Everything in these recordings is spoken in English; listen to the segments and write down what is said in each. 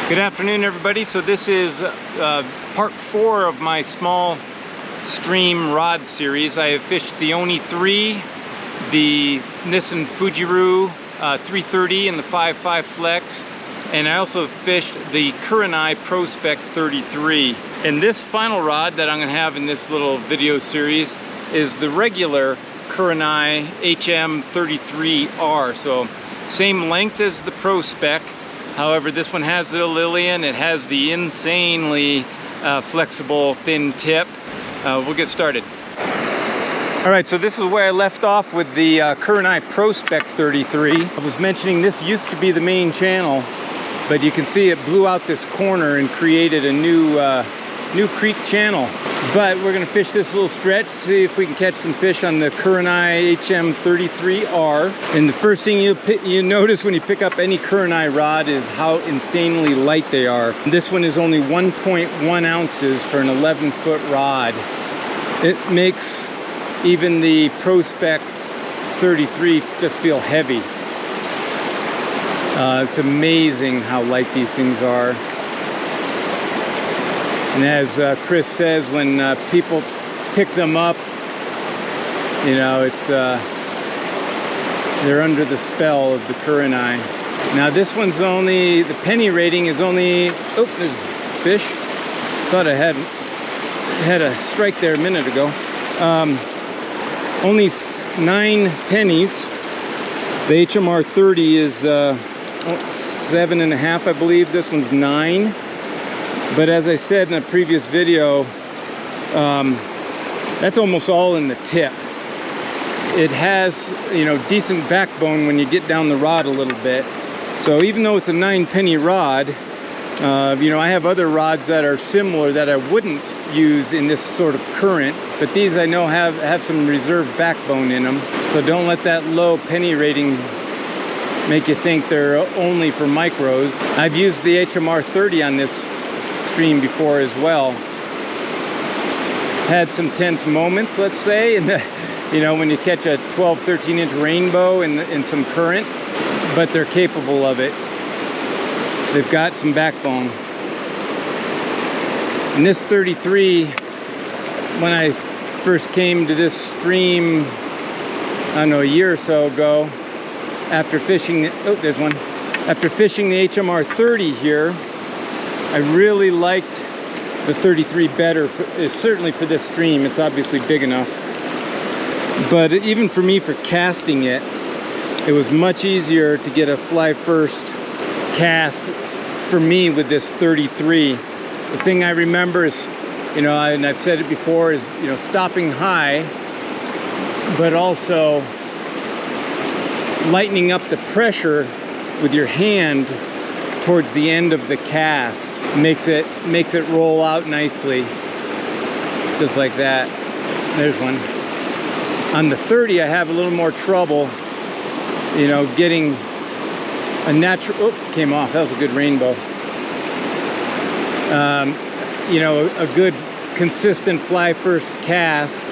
Good afternoon, everybody. So this is part 4 of my small stream rod series. I have fished the Oni 3, the Nissan Fujiru 330 and the 5.5 Flex, and I also fished the Kurenai Prospect 33. And this final rod that I'm going to have in this little video series is the regular Kurenai HM33R. So same length as the Prospect. However, this one has the Lillian. It has the insanely flexible thin tip. We'll get started. All right, so this is where I left off with the Kurenai Prospect 33. I was mentioning this used to be the main channel, but you can see it blew out this corner and created a new creek channel. But we're gonna fish this little stretch, see if we can catch some fish on the Kurenai HM33R. And the first thing you notice when you pick up any Kurenai rod is how insanely light they are. This one is only 1.1 ounces for an 11-foot rod. It makes even the Prospect 33 just feel heavy. It's amazing how light these things are. And as Chris says, when people pick them up, you know, it's they're under the spell of the Kurenai. Now this one's only, the penny rating is only, oh, there's fish. Thought I had a strike there a minute ago. Only 9 pennies. The HMR 30 is 7.5, I believe. This one's 9. But as I said in a previous video, that's almost all in the tip. It has, you know, decent backbone when you get down the rod a little bit. So even though it's a 9-penny rod, you know, I have other rods that are similar that I wouldn't use in this sort of current, but these I know have some reserve backbone in them. So don't let that low penny rating make you think they're only for micros. I've used the HMR 30 on this stream before as well. Had some tense moments, let's say, in the, you know, when you catch a 12-13 inch rainbow in some current, but they're capable of it. They've got some backbone. And this 33, when I first came to this stream, I don't know, a year or so ago, after fishing, oh, there's one. After fishing the HMR 30 here, I really liked the 33 better, certainly for this stream. It's obviously big enough. But even for me, for casting it, it was much easier to get a fly first cast for me with this 33. The thing I remember is, you know, and I've said it before, is, you know, stopping high, but also lightening up the pressure with your hand towards the end of the cast. Makes it roll out nicely, just like that. There's one. On the 30, I have a little more trouble, you know, getting a natural, oh, came off. That was a good rainbow. You know, a good consistent fly first cast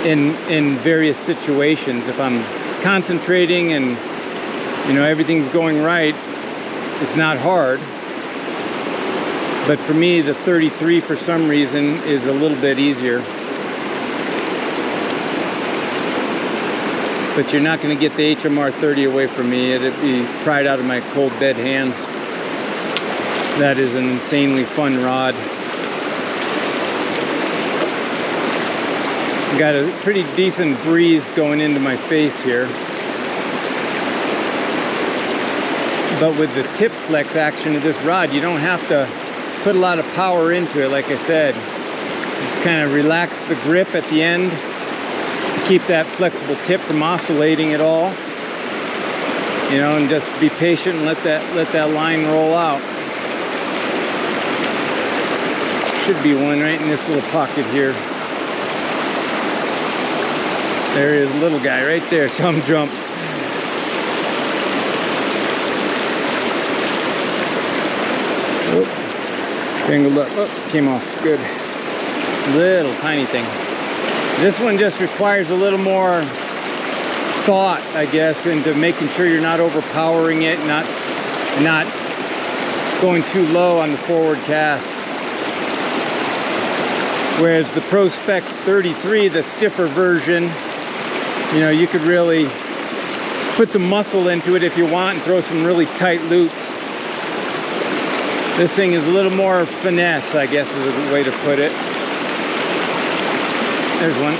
in various situations. If I'm concentrating and, you know, everything's going right, it's not hard. But for me, the 33 for some reason is a little bit easier. But you're not going to get the HMR 30 away from me. It'd be pried out of my cold dead hands. That is an insanely fun rod. Got a pretty decent breeze going into my face here. But with the tip flex action of this rod, you don't have to put a lot of power into it, like I said. Just kind of relax the grip at the end to keep that flexible tip from oscillating at all. You know, and just be patient and let that line roll out. Should be one right in this little pocket here. There is a little guy right there, some jump. Tangled up. Oh, came off. Good. Little tiny thing. This one just requires a little more thought, I guess, into making sure you're not overpowering it, not going too low on the forward cast. Whereas the Pro Spec 33, the stiffer version, you know, you could really put some muscle into it if you want and throw some really tight loops. This thing is a little more finesse, I guess is a way to put it. There's one.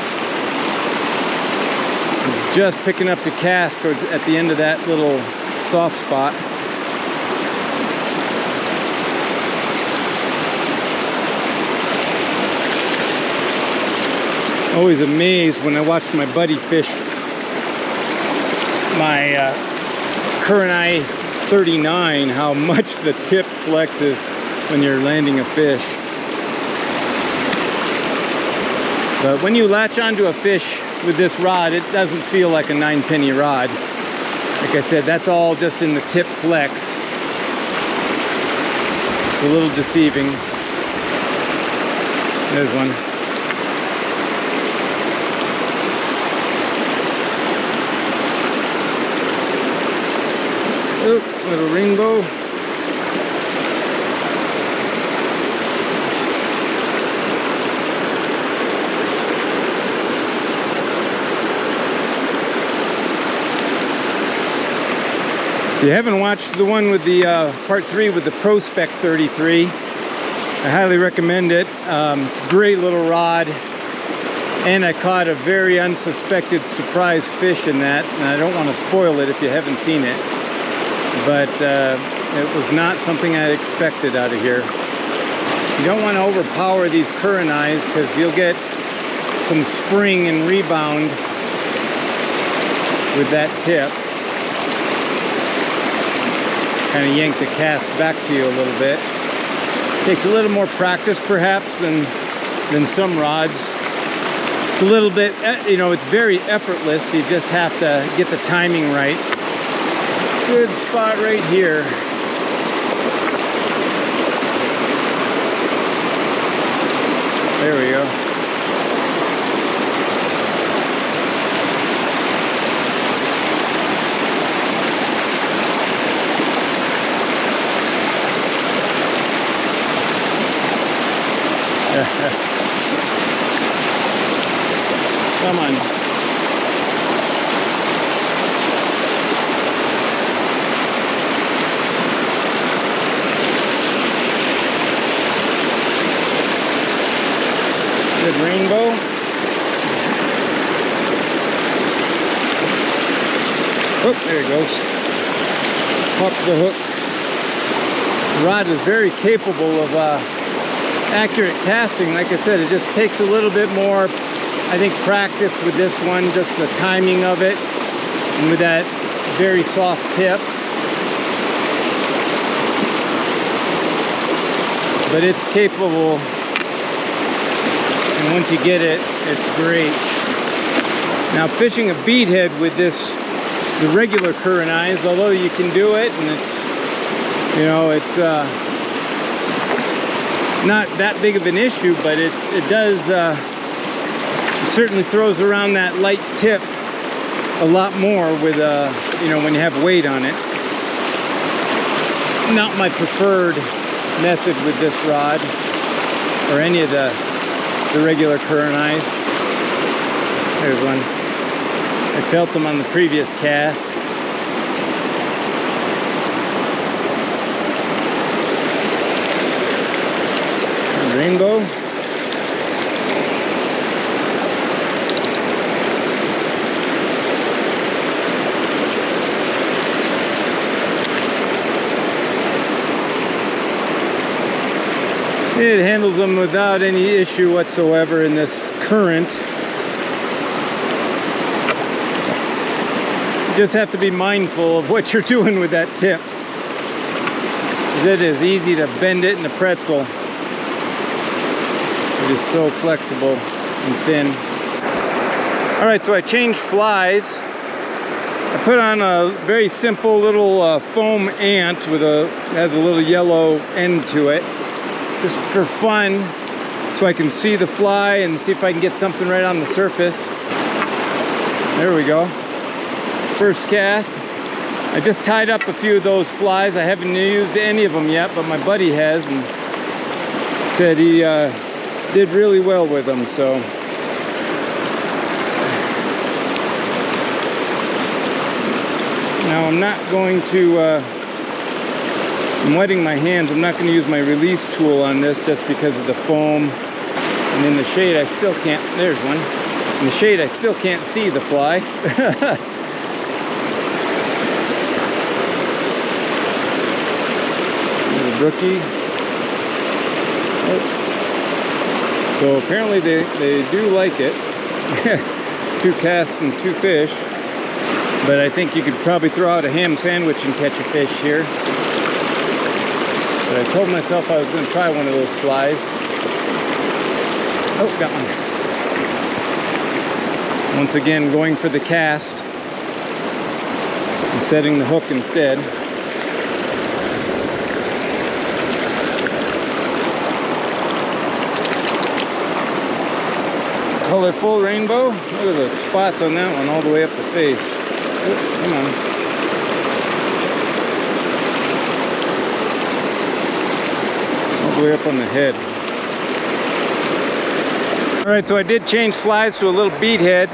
It's just picking up the cast towards at the end of that little soft spot. Always amazed when I watch my buddy fish my Kurenai 39, how much the tip flexes when you're landing a fish. But when you latch onto a fish with this rod, it doesn't feel like a 9-penny rod. Like I said, that's all just in the tip flex. It's a little deceiving. There's one. Oop, little rainbow. If you haven't watched the one with the part 3 with the Pro Spec 33, I highly recommend it. It's a great little rod, and I caught a very unsuspected surprise fish in that, and I don't want to spoil it if you haven't seen it. But it was not something I expected out of here. You don't want to overpower these Kurenais because you'll get some spring and rebound with that tip. Kind of yank the cast back to you a little bit. Takes a little more practice perhaps than some rods. It's a little bit, you know, it's very effortless. You just have to get the timing right. Good spot right here. There we go. Come on. Good rainbow. Oh, there he goes. Pop the hook. The rod is very capable of accurate casting. Like I said, it just takes a little bit more, I think, practice with this one, just the timing of it, and with that very soft tip. But it's capable. And once you get it, it's great. Now fishing a beadhead with this, the regular Kurenais, although you can do it, and it's, you know, it's not that big of an issue, but it does, it certainly throws around that light tip a lot more with, you know, when you have weight on it. Not my preferred method with this rod, or any of the regular Kurenais. There's one. I felt them on the previous cast. And rainbow. It handles them without any issue whatsoever in this current. You just have to be mindful of what you're doing with that tip. It is easy to bend it in a pretzel. It is so flexible and thin. All right, so I changed flies. I put on a very simple little foam ant with has a little yellow end to it. Just for fun, so I can see the fly and see if I can get something right on the surface. There we go. First cast. I just tied up a few of those flies. I haven't used any of them yet, but my buddy has, and said he did really well with them. So now I'm not going to, I'm wetting my hands. I'm not going to use my release tool on this just because of the foam. And in the shade, I still can't, there's one. In the shade, I still can't see the fly. Little brookie. Oh. So apparently they do like it. 2 casts and 2 fish. But I think you could probably throw out a ham sandwich and catch a fish here. But I told myself I was going to try one of those flies. Oh, got one. Once again, going for the cast and setting the hook instead. Colorful rainbow. Look at the spots on that one all the way up the face. Oh, come on. All the way up on the head. Alright, so I did change flies to a little bead head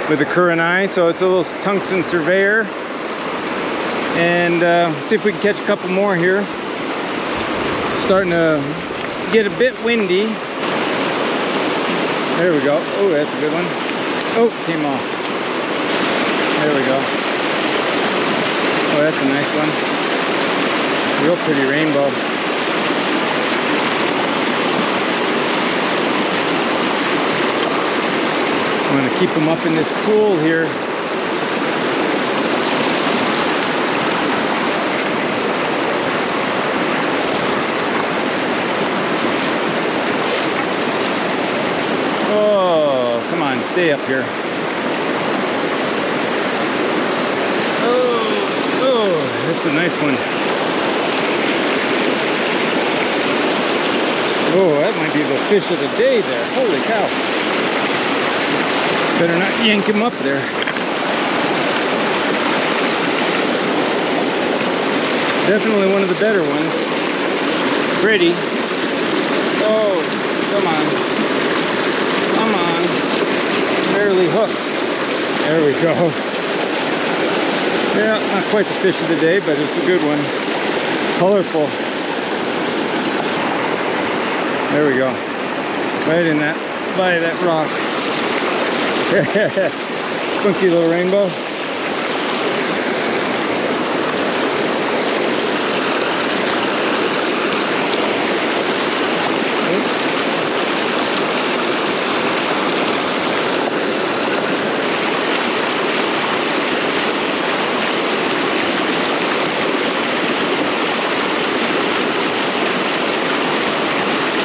with a Kurenai, so it's a little tungsten surveyor. And see if we can catch a couple more here. Starting to get a bit windy. There we go. Oh, that's a good one. Oh, came off. There we go. Oh, that's a nice one. Real pretty rainbow. I'm going to keep them up in this pool here. Oh, come on, stay up here. Oh, that's a nice one. Oh, that might be the fish of the day there. Holy cow. Better not yank him up there. Definitely one of the better ones. Pretty. Oh, come on. Come on. Barely hooked. There we go. Yeah, not quite the fish of the day, but it's a good one. Colorful. There we go. Right in that, by that rock. Spunky little rainbow.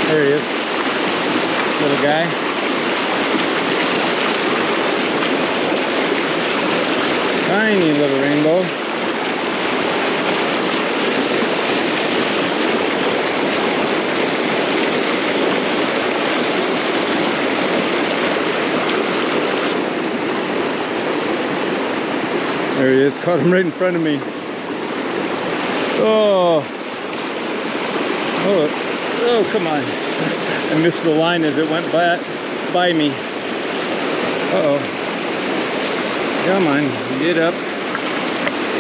There he is. Little guy. Tiny little rainbow. There he is, caught him right in front of me. Oh, come on. I missed the line as it went by me. Uh-oh. Come on, get up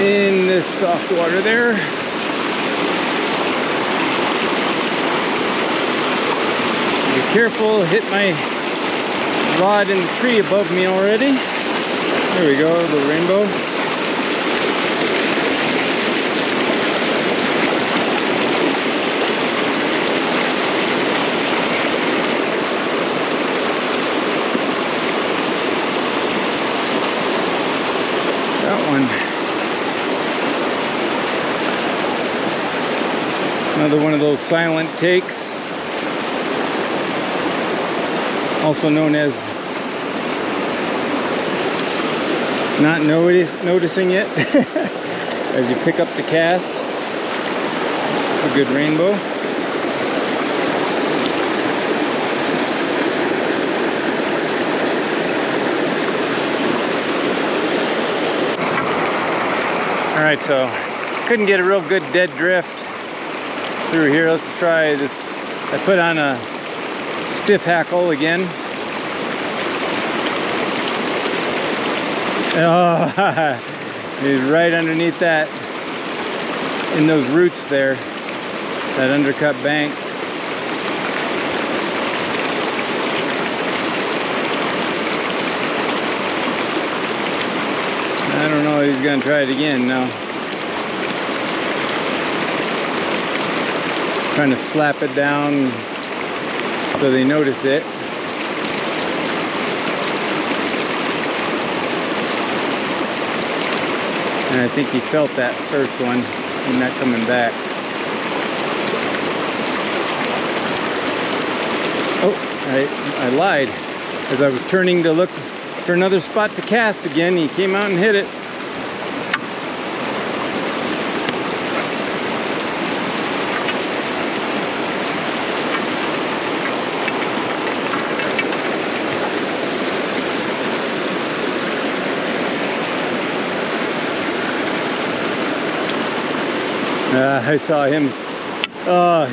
in this soft water there. Be careful, hit my rod in the tree above me already. There we go, the rainbow. Another one of those silent takes, also known as not noticing it as you pick up the cast. It's a good rainbow. Alright, so couldn't get a real good dead drift through here. Let's try this. I put on a stiff hackle again. Oh, he's right underneath that, in those roots there, that undercut bank. I don't know if he's gonna try it again now. Trying to slap it down so they notice it. And I think he felt that first one and not coming back. Oh, I lied. As I was turning to look for another spot to cast again, he came out and hit it. I saw him,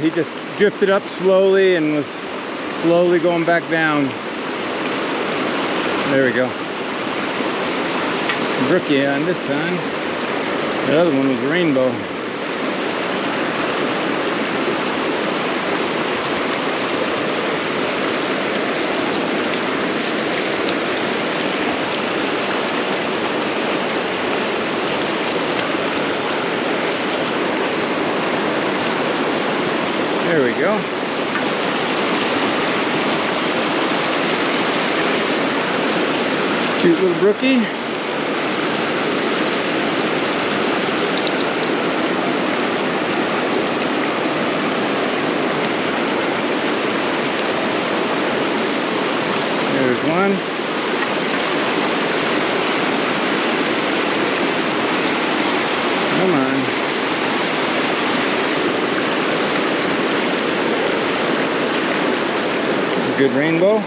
he just drifted up slowly and was slowly going back down. There we go. Brookie on this side. The other one was a rainbow. There we go. Cute little brookie. There's one. Come on. Good rainbow.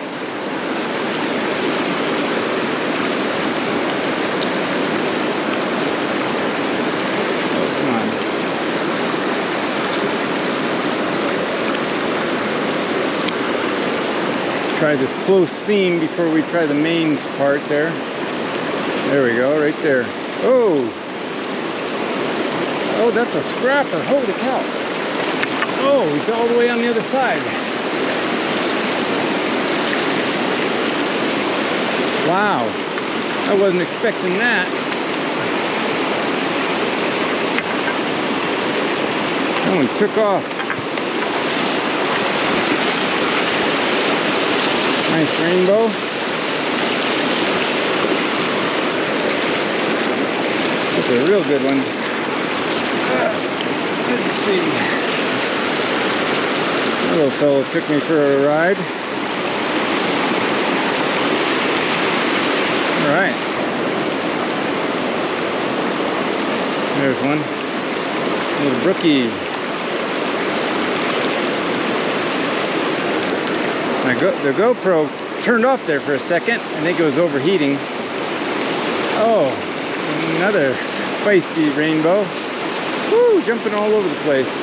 Oh, come on. Let's try this close seam before we try the main part there. There we go, right there. Oh! Oh, that's a scrapper. Holy cow. Oh, he's all the way on the other side. Wow, I wasn't expecting that. That one took off. Nice rainbow. That's a real good one. Let's see. That little fellow took me for a ride. Alright. There's one. Little brookie. The GoPro turned off there for a second. I think it was overheating. Oh, another feisty rainbow. Woo, jumping all over the place.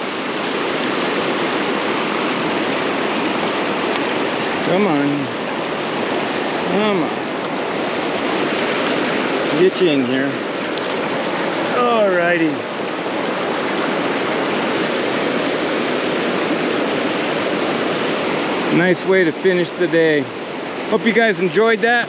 Come on. Come on. Get you in here. Alrighty. Nice way to finish the day. Hope you guys enjoyed that.